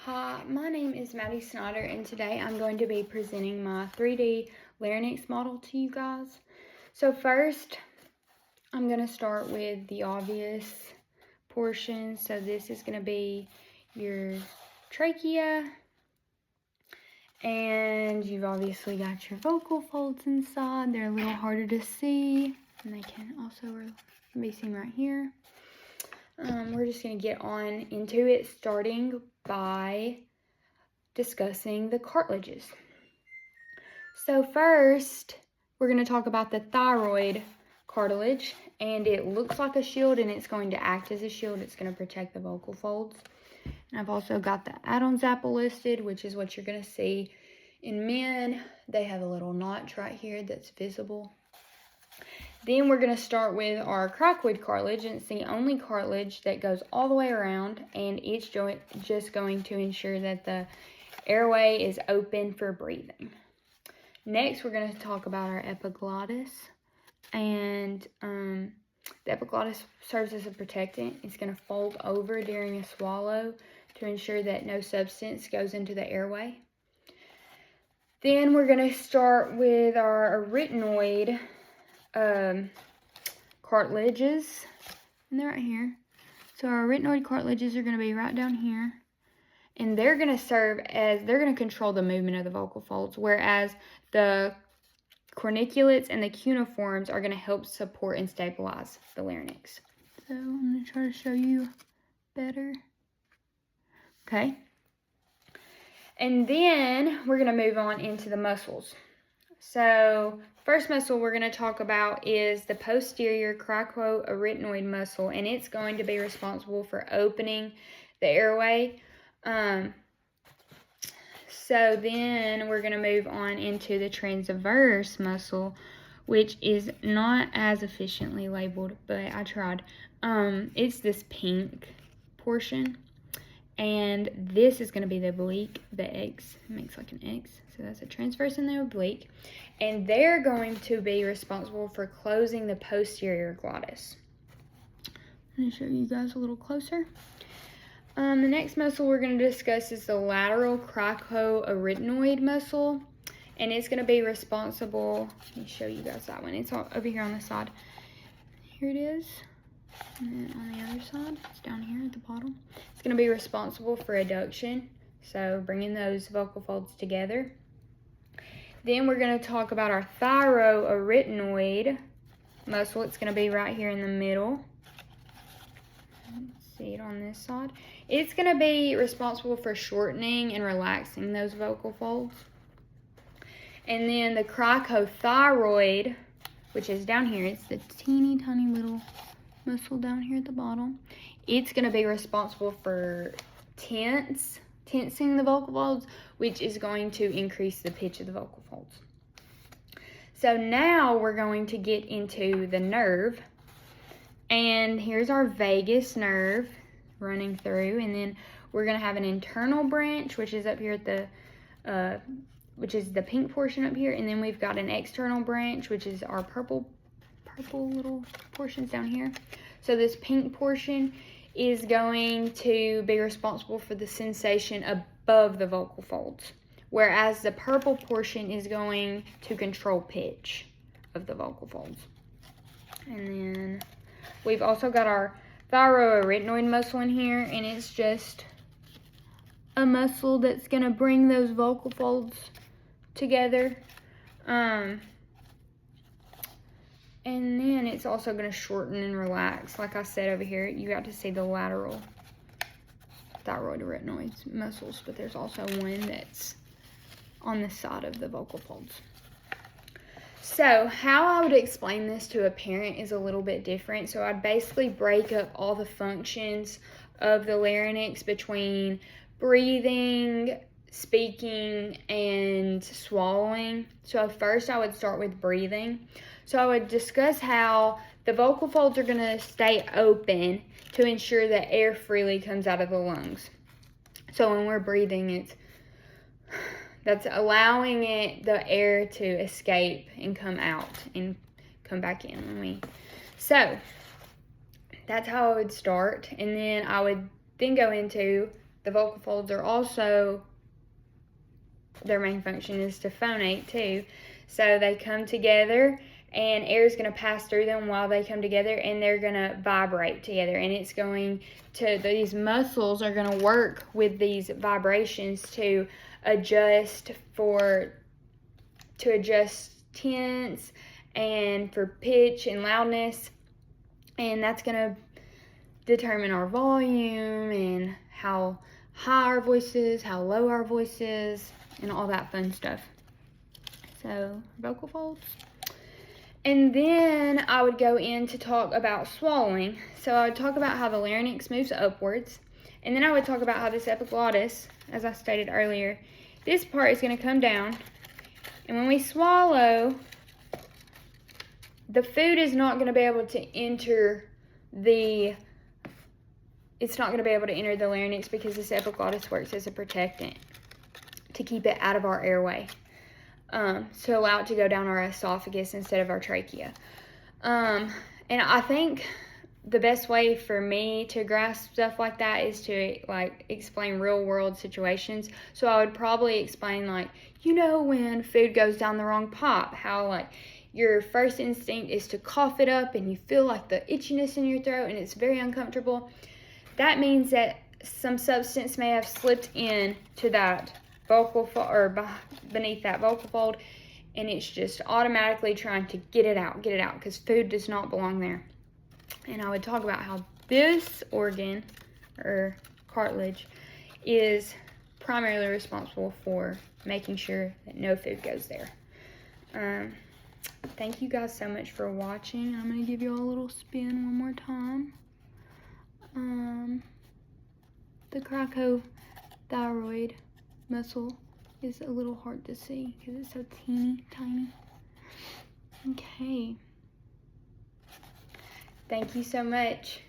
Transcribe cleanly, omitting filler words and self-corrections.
Hi, my name is Maddie Snyder, and today I'm going to be presenting my 3D Larynx model to you guys. So first, I'm going to start with the obvious portion. So this is going to be your trachea, and you've obviously got your vocal folds inside. They're a little harder to see, and they can also be seen right here. We're just going to get on into it, starting by discussing the cartilages. So first, we're going to talk about the thyroid cartilage, and it looks like a shield, and it's going to act as a shield. It's going to protect the vocal folds. And I've also got the add-ons apple listed, which is what you're going to see in men. They have a little notch right here that's visible. Then we're going to start with our cricoid cartilage, and it's the only cartilage that goes all the way around, and it's just going to ensure that the airway is open for breathing. Next, we're going to talk about our epiglottis, and the epiglottis serves as a protectant. It's going to fold over during a swallow to ensure that no substance goes into the airway. Then we're going to start with our arytenoid cartilages, and they're right here. So our arytenoid cartilages are going to be right down here, and they're going to control the movement of the vocal folds, whereas the corniculates and the cuneiforms are going to help support and stabilize the larynx. So I'm going to try to show you better. Okay. And then we're going to move on into the muscles. So first muscle we're going to talk about is the posterior cricoarytenoid muscle, and it's going to be responsible for opening the airway. So then we're going to move on into the transverse muscle, which is not as efficiently labeled, but I tried. It's this pink portion, and this is going to be the oblique, the X. It makes like an X. So that's a transverse and the oblique. And they're going to be responsible for closing the posterior glottis. I'm going to show you guys a little closer. The next muscle we're going to discuss is the lateral cricoarytenoid muscle. And it's going to be responsible, let me show you guys that one. It's all over here on the side. Here it is. And then on the other side, it's down here at the bottom. It's going to be responsible for adduction, so bringing those vocal folds together. Then we're going to talk about our thyroarytenoid muscle. It's going to be right here in the middle. Let's see it on this side. It's going to be responsible for shortening and relaxing those vocal folds. And then the cricothyroid, which is down here, it's the teeny tiny little muscle down here at the bottom. It's going to be responsible for tensing the vocal folds, which is going to increase the pitch of the vocal folds. So now we're going to get into the nerve, and here's our vagus nerve running through, and then we're going to have an internal branch, which is up here at the which is the pink portion up here, and then we've got an external branch, which is our purple little portions down here. So this pink portion is going to be responsible for the sensation above the vocal folds, whereas the purple portion is going to control pitch of the vocal folds. And then we've also got our thyroarytenoid muscle in here, and it's just a muscle that's going to bring those vocal folds together. And then it's also going to shorten and relax. Like I said over here, you got to see the lateral thyroarytenoid muscles, but there's also one that's on the side of the vocal folds. So how I would explain this to a parent is a little bit different. So I'd basically break up all the functions of the larynx between breathing, speaking, and swallowing. So first I would start with breathing. So I would discuss how the vocal folds are going to stay open to ensure that air freely comes out of the lungs. So when we're breathing, that's allowing the air to escape and come out and come back in. So that's how I would start, and then I would then go into the vocal folds are also, their main function is to phonate too. So they come together and air is going to pass through them while they come together, and they're going to vibrate together, and it's going to, these muscles are going to work with these vibrations to adjust tense and for pitch and loudness, and that's going to determine our volume and how high our voice is, how low our voice is, and all that fun stuff. So, vocal folds. And then I would go in to talk about swallowing. So I would talk about how the larynx moves upwards. And then I would talk about how this epiglottis, as I stated earlier, this part is going to come down. And when we swallow, the food is not going to be able to enter the larynx because this epiglottis works as a protectant to keep it out of our airway. To allow it to go down our esophagus instead of our trachea. And I think the best way for me to grasp stuff like that is to like explain real world situations. So I would probably explain, like, you know, when food goes down the wrong pipe, how like your first instinct is to cough it up and you feel like the itchiness in your throat and it's very uncomfortable. That means that some substance may have slipped in to that vocal fold, or beneath that vocal fold, and it's just automatically trying to get it out because food does not belong there. And I would talk about how this organ or cartilage is primarily responsible for making sure that no food goes there. Thank you guys so much for watching. I'm going to give you all a little spin one more time. The cricothyroid muscle is a little hard to see because it's so teeny tiny. Okay. Thank you so much.